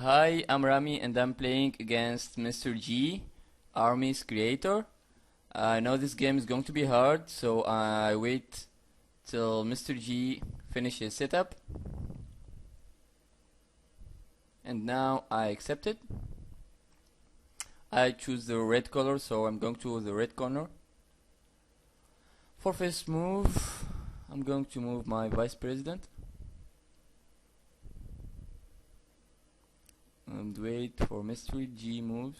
Hi, I'm Rami and I'm playing against Mr. G, Army's creator. I know this game is going to be hard, so I wait till Mr. G finishes setup. And now I accept it. I choose the red color, so I'm going to the red corner. For first move, I'm going to move my vice president. And wait for Mr. G moves.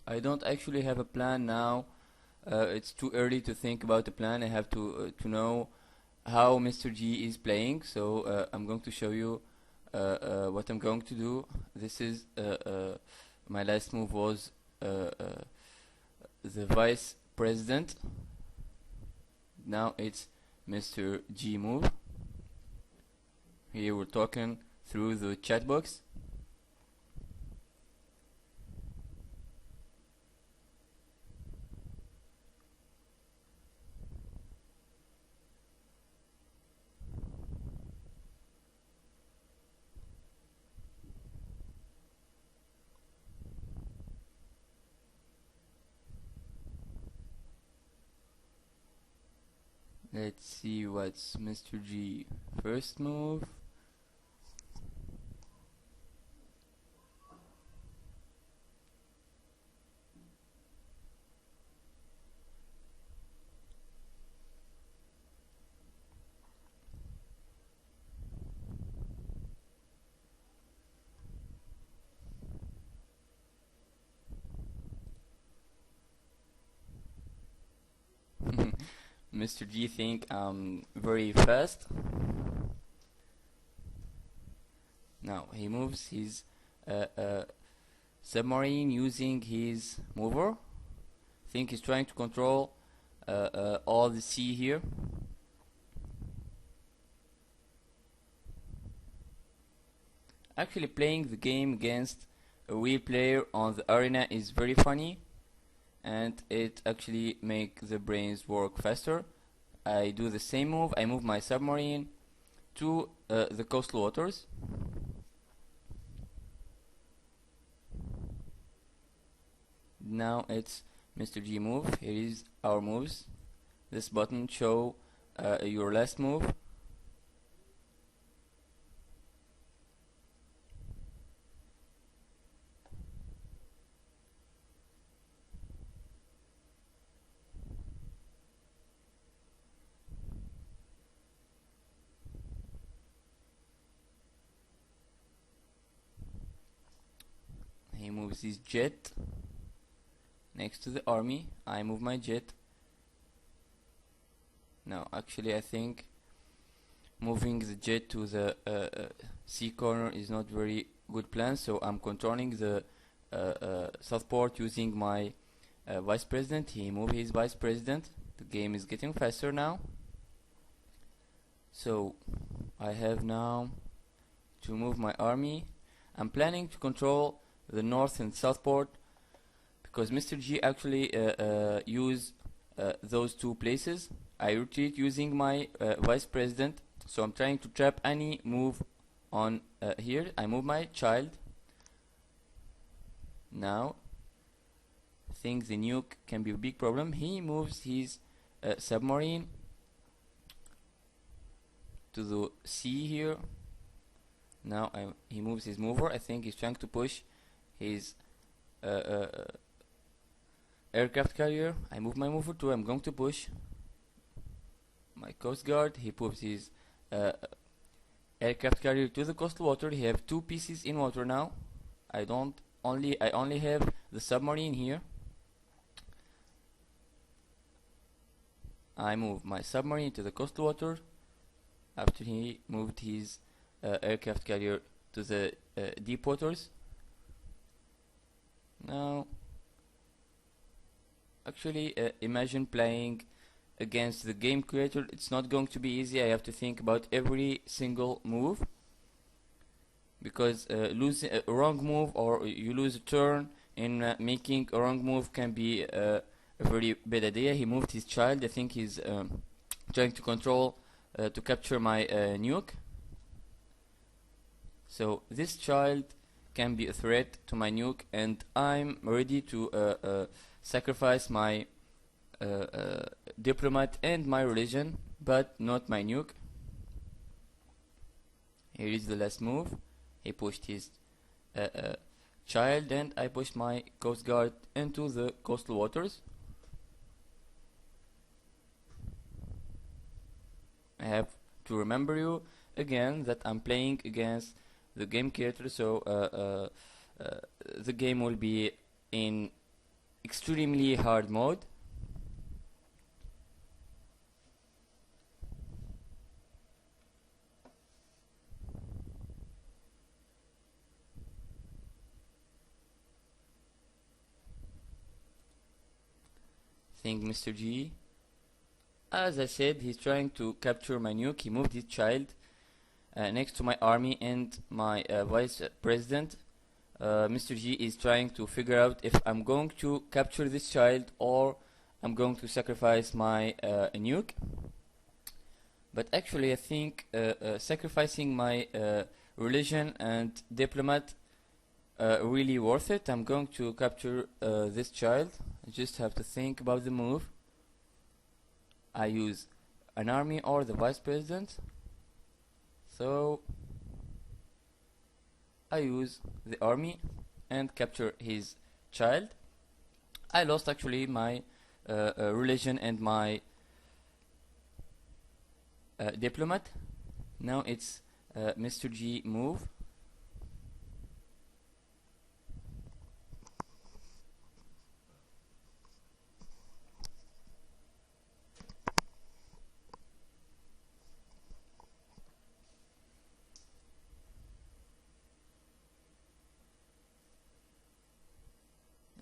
I don't actually have a plan now. It's too early to think about a plan. I have to know how Mr. G is playing. So I'm going to show you what I'm going to do. This is my last move was the vice president. Now it's Mr. G move. Here we're talking through the chat box. Let's see what's Mr. G first move. Mr. G think I'm very fast. Now he moves his submarine using his mover. Think he's trying to control all the sea here. Actually, playing the game against a real player on the arena is very funny, and it actually makes the brains work faster. I do the same move. I move my submarine to the coastal waters. Now it's Mr. G move. Here is our moves. This button show your last move. He moves his jet next to the army. I move my jet. Now actually I think moving the jet to the sea corner is not very good plan, so I'm controlling the south port using my vice president. He moved his vice president. The game is getting faster now, so I have now to move my army. I'm planning to control the north and south port because Mr. G actually use those two places. I retreat using my vice president, so I'm trying to trap any move on here. I move my child. Now I think the nuke can be a big problem. He moves his submarine to the sea here. Now he moves his mover. I think he's trying to push his aircraft carrier. I move my mover too. I'm going to push my coast guard. He moves his aircraft carrier to the coastal water. He have two pieces in water now. I only have the submarine here. I move my submarine to the coastal water after he moved his aircraft carrier to the deep waters. Now actually imagine playing against the game creator. It's not going to be easy. I have to think about every single move, because losing a wrong move or you lose a turn in making a wrong move can be a very bad idea. He moved his child. I think he's trying to control to capture my nuke. So this child can be a threat to my nuke, and I'm ready to sacrifice my diplomat and my religion, but not my nuke. Here is the last move. He pushed his child, and I pushed my coast guard into the coastal waters. I have to remember you again that I'm playing against the game creator, so the game will be in extremely hard mode. Think Mr. G. As I said, he's trying to capture my nuke. He moved his child next to my army and my vice president. Mr. G is trying to figure out if I'm going to capture this child or I'm going to sacrifice my nuke. But actually I think sacrificing my religion and diplomat really worth it. I'm going to capture this child. I just have to think about the move. I use an army or the vice president. So I use the army and capture his child. I lost actually my religion and my diplomat. Now it's Mr. G move.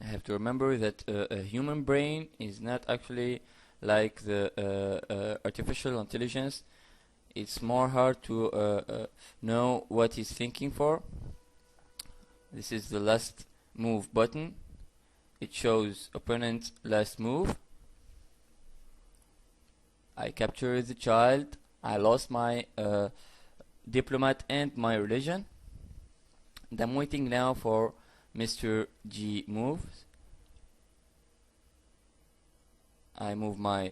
I have to remember that a human brain is not actually like the artificial intelligence. It's more hard to know what he's thinking for. This is the last move button. It shows opponent last move. I captured the child. I lost my diplomat and my religion. And I'm waiting now for Mr. G moves. I move my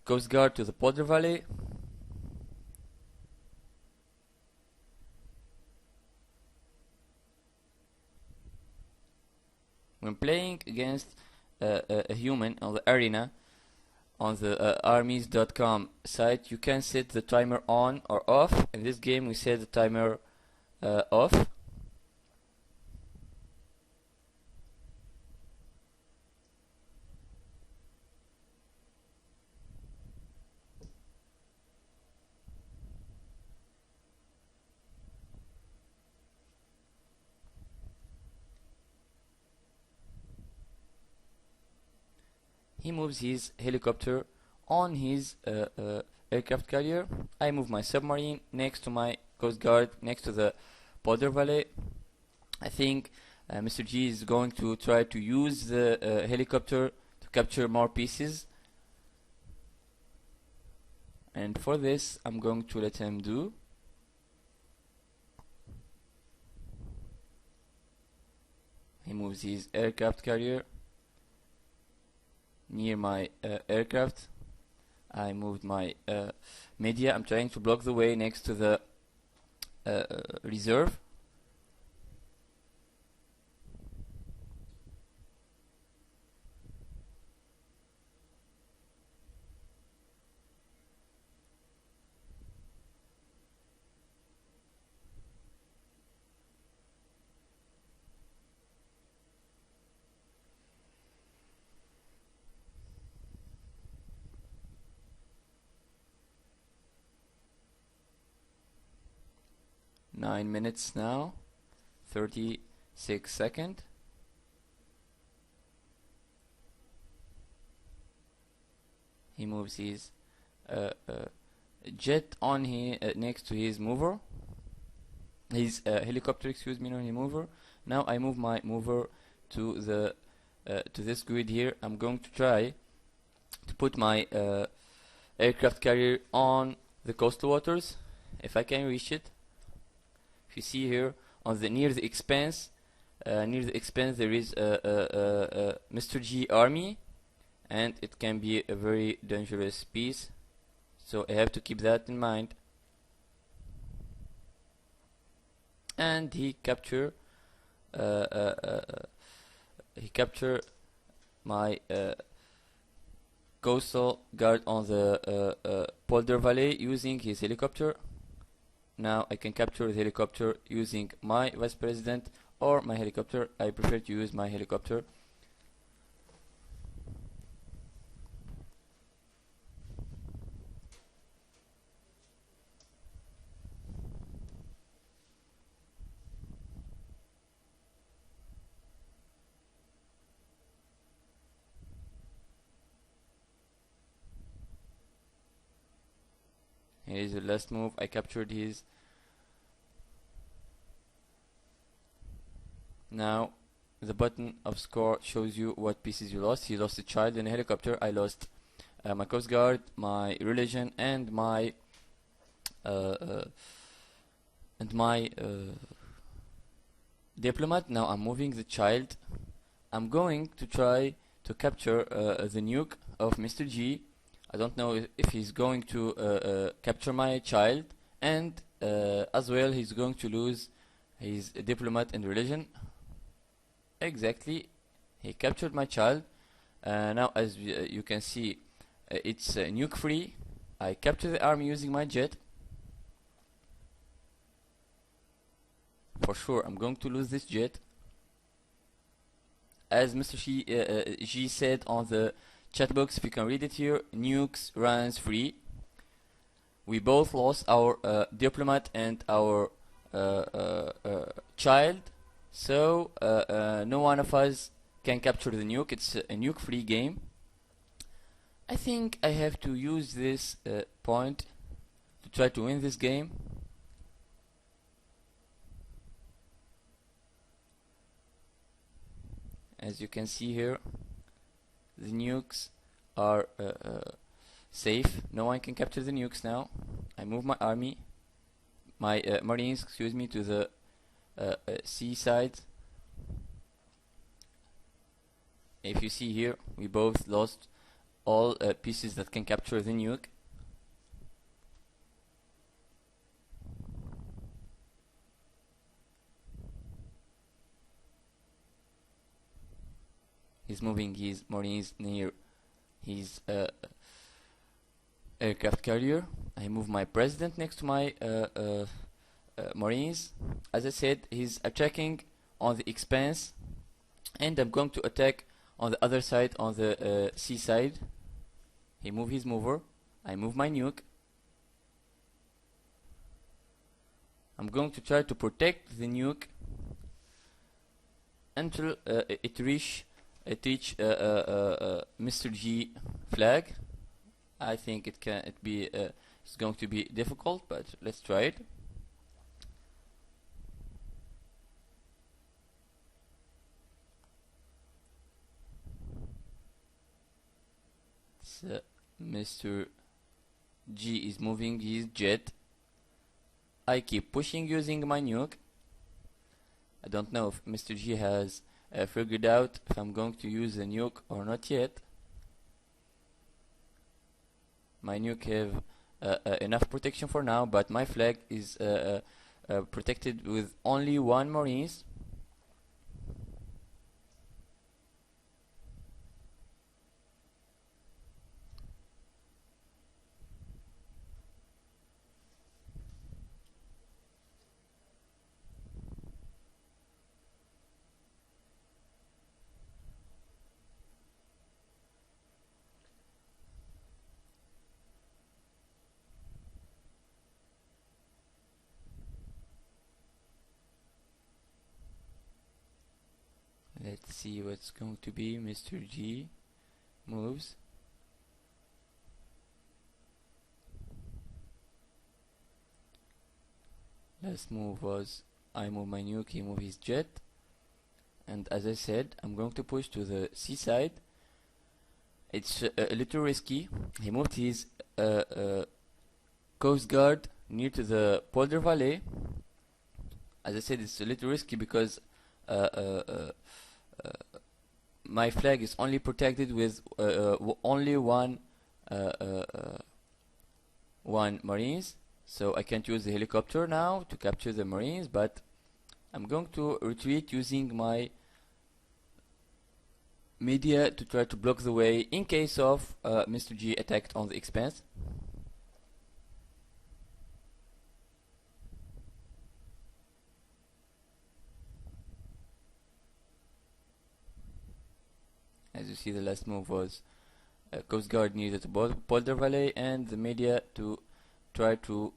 coast guard to the Poder Valley. When playing against a human on the arena, on the armies.com site, you can set the timer on or off. In this game we set the timer off. He moves his helicopter on his aircraft carrier. I move my submarine next to my coast guard, next to the Poder Valley. I think Mr. G is going to try to use the helicopter to capture more pieces. And for this, I'm going to let him do. He moves his aircraft carrier near my aircraft. I moved my media. I'm trying to block the way next to the reserve. Nine minutes now, 36 seconds. He moves his jet on next to his mover, his helicopter, excuse me, on his mover. Now I move my mover to the to this grid here. I'm going to try to put my aircraft carrier on the coastal waters if I can reach it. If you see here on the near the expanse there is a Mr. G army, and it can be a very dangerous piece, so I have to keep that in mind. And he captured my coastal guard on the Polder Valley using his helicopter. Now I can capture the helicopter using my vice president or my helicopter. I prefer to use my helicopter. Here is the last move. I captured his. Now the button of score shows you what pieces you lost. He lost a child in a helicopter. I lost my coast guard, my religion, and my diplomat. Now I'm moving the child. I'm going to try to capture the nuke of Mr. G. I don't know if he's going to capture my child, and as well he's going to lose his diplomat and religion. Exactly, he captured my child. Now as you can see, it's nuke free. I capture the army using my jet. For sure I'm going to lose this jet. As Mr. G said on the chat box, if you can read it here, nukes runs free. We both lost our diplomat and our child, so no one of us can capture the nuke. It's a nuke free game. I think I have to use this point to try to win this game. As you can see here, the nukes are safe. No one can capture the nukes now. I move my army, my marines, excuse me, to the seaside. If you see here, we both lost all pieces that can capture the nuke. He's moving his marines near his aircraft carrier. I move my president next to my marines. As I said, he's attacking on the expanse, and I'm going to attack on the other side, on the seaside. He moves his mover. I move my nuke. I'm going to try to protect the nuke until it reach Mr. G flag. I think it's going to be difficult, but let's try it. So Mr. G is moving his jet. I keep pushing using my nuke. I don't know if Mr. G has figured out if I'm going to use the nuke or not yet. My nuke have enough protection for now, but my flag is protected with only one marines. Let's see what's going to be. Mr. G moves. Last move was I move my nuke, he move his jet. and as I said, I'm going to push to the seaside. It's a little risky. He moved his coast guard near to the Polder Valley. As I said, it's a little risky because uh, uh, uh, uh, my flag is only protected with only one Marines, so I can't use the helicopter now to capture the Marines, but I'm going to retreat using my media to try to block the way in case of Mr. G attacked on the expense. As you see, the last move was Coast Guard near the Polder Valley, and the media to try to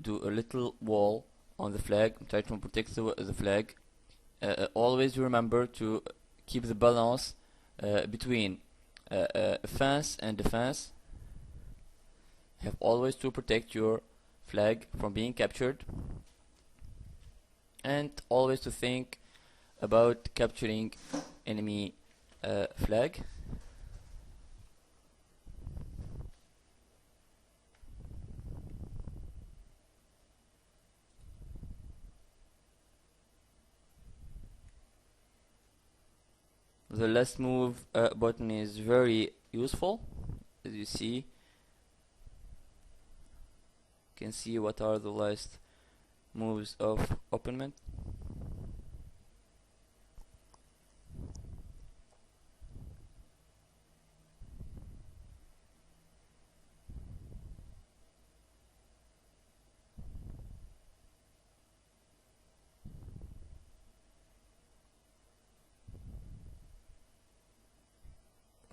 do a little wall on the flag, try to protect the flag. Always remember to keep the balance between offense and defense. Have always to protect your flag from being captured, and always to think about capturing enemy flag. The last move button is very useful. As you see, you can see what are the last moves of opponent.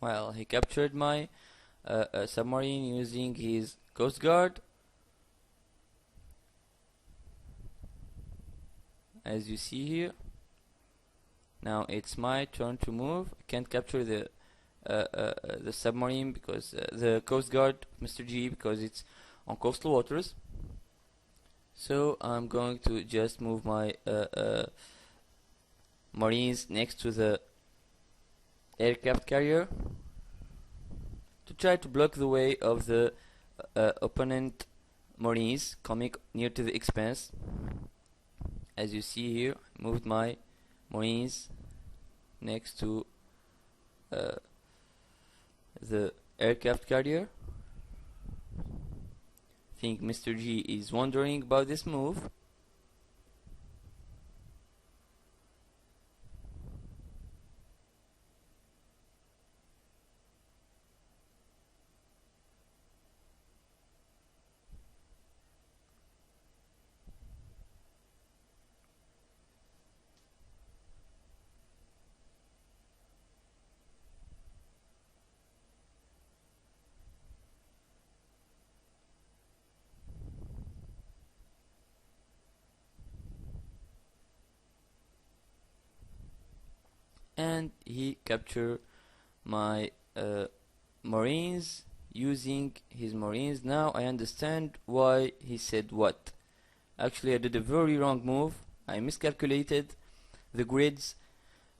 Well, he captured my submarine using his Coast Guard. As you see here, now it's my turn to move. I can't capture the submarine because the Coast Guard, Mr. G, because it's on coastal waters. So I'm going to just move my Marines next to the aircraft carrier to try to block the way of the opponent Marines coming near to the expanse. As you see here, I moved my Marines next to the aircraft carrier. I think Mr. G is wondering about this move. And he captured my Marines using his Marines. Now I understand why he said what. Actually, I did a very wrong move. I miscalculated the grids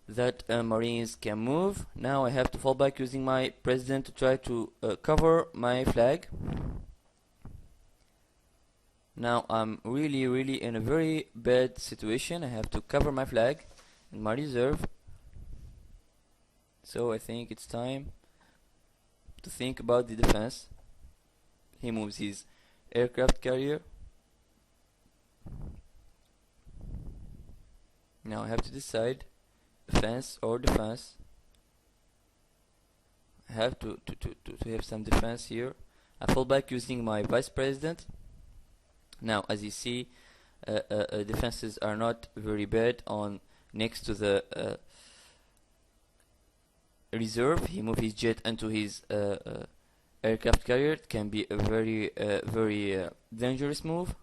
that Marines can move. Now I have to fall back using my president to try to cover my flag. Now I'm really in a very bad situation. I have to cover my flag and my reserve. So I think it's time to think about the defense. He moves his aircraft carrier. Now I have to decide offense or defense. I have to have some defense here. I fall back using my vice president. Now as you see, defenses are not very bad on next to the reserve. He moves his jet into his aircraft carrier. It can be a very dangerous move.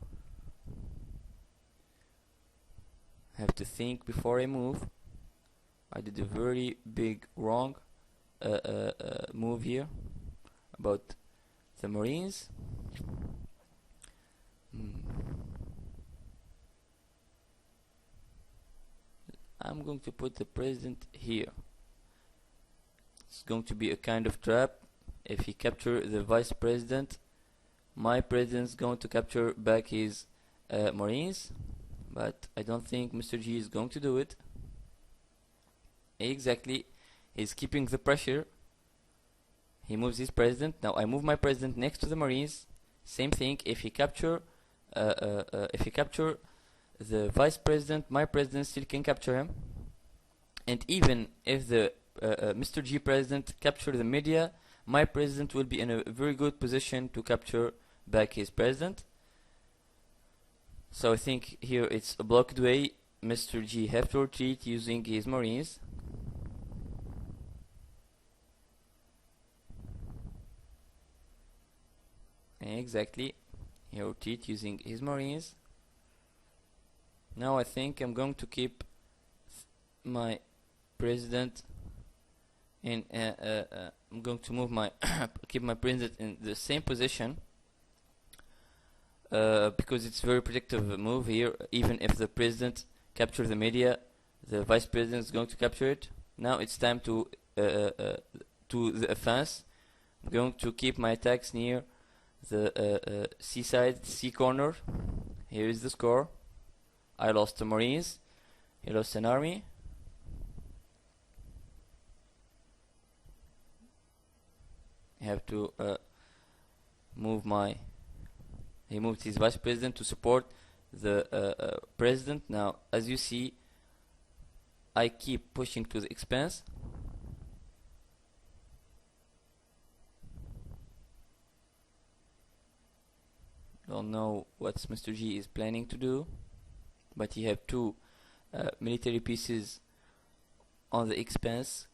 I have to think before I move. I did a very big wrong move here about the Marines. I'm going to put the president here. It's going to be a kind of trap. If he capture the vice president, my president's going to capture back his Marines, but I don't think Mr. G is going to do it. Exactly, he's keeping the pressure. He moves his president. Now I move my president next to the Marines. Same thing. If he capture the vice president, my president still can capture him. And even if the Mr. G president capture the media, my president will be in a very good position to capture back his president. So I think here it's a blocked way. Mr. G have to retreat using his Marines. Exactly, he retreat using his Marines. Now I think I'm going to keep my president in I'm going to move my keep my president in the same position, because it's very protective move here. Even if the president capture the media, the vice president is going to capture it. Now it's time to the offense. I'm going to keep my attacks near the seaside, sea corner. Here is the score. I lost the Marines. He lost an army. I have to move my. He moved his vice president to support the president. Now, as you see, I keep pushing to the expense. Don't know what Mr. G is planning to do, but he have two military pieces on the expense.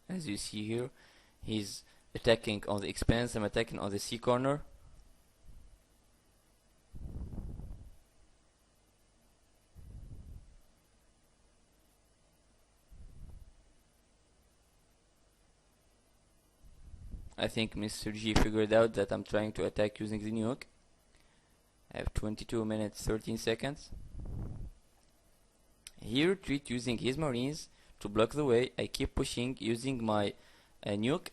As you see here, he's attacking on the expense. I'm attacking on the sea corner. I think Mr. G figured out that I'm trying to attack using the nuke. I have 22 minutes 13 seconds. He retreat using his Marines to block the way. I keep pushing using my nuke.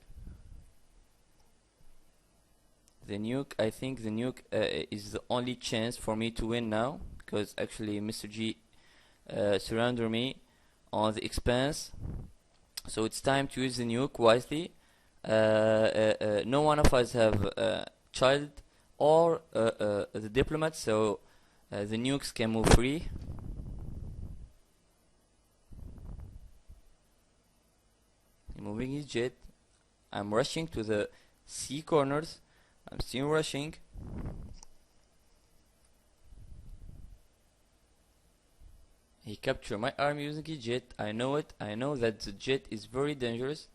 The nuke, I think the nuke is the only chance for me to win now, because actually Mr. G surrounded me on the expanse. So it's time to use the nuke wisely. No one of us have child or the diplomat, so the nukes can move free. Moving his jet. I'm rushing to the sea corners. I'm still rushing. He captured my army using his jet. I know it. I know that the jet is very dangerous.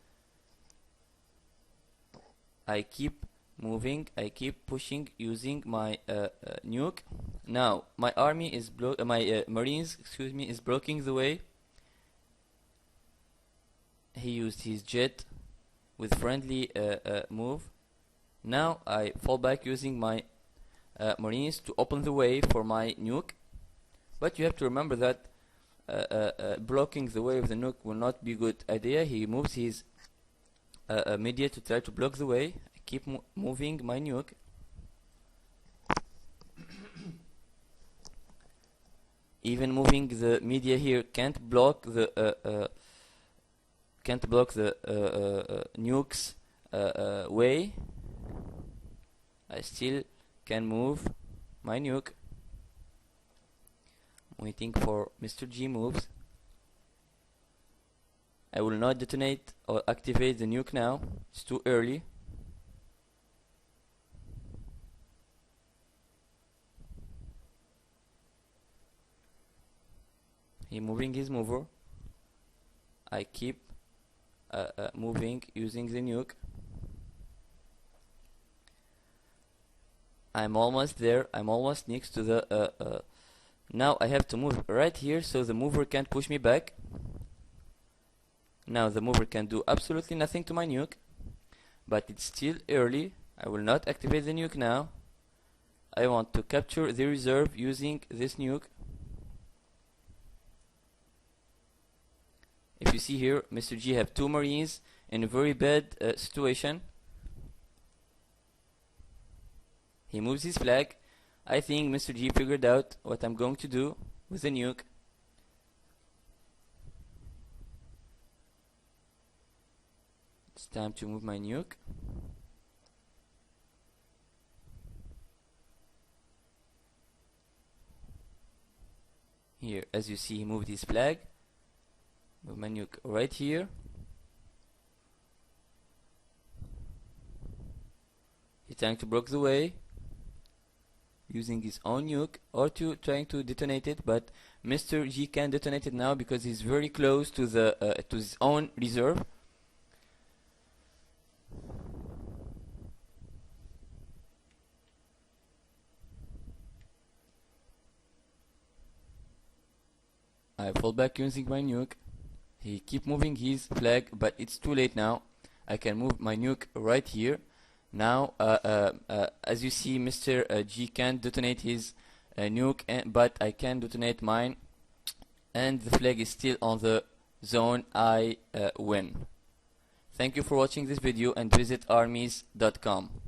I keep moving. I keep pushing using my nuke. Now my army is my Marines, excuse me, is blocking the way. He used his jet with friendly move. Now I fall back using my Marines to open the way for my nuke. But you have to remember that blocking the way of the nuke will not be a good idea. He moves his media to try to block the way. I keep moving my nuke. Even moving the media here can't block the nukes way. I still can move my nuke. Waiting for Mr. G moves. I will not detonate or activate the nuke now. It's too early. He moving his mover. I keep moving using the nuke. I'm almost there. I'm almost next to the now I have to move right here so the mover can't push me back. Now the mover can do absolutely nothing to my nuke, but it's still early. I will not activate the nuke now. I want to capture the reserve using this nuke. If you see here, Mr. G have 2 Marines in a very bad situation. He moves his flag. I think Mr. G figured out what I'm going to do with the nuke. It's time to move my nuke. Here, as you see, he moved his flag. Move my nuke right here. He's trying to block the way using his own nuke, or trying to detonate it, but Mr. G can detonate it now because he's very close to the to his own reserve. I fall back using my nuke. He keep moving his flag, but it's too late now. I can move my nuke right here. Now, as you see, Mr. G can't detonate his nuke, but I can detonate mine, and the flag is still on the zone. I win. Thank you for watching this video, and visit armies.com.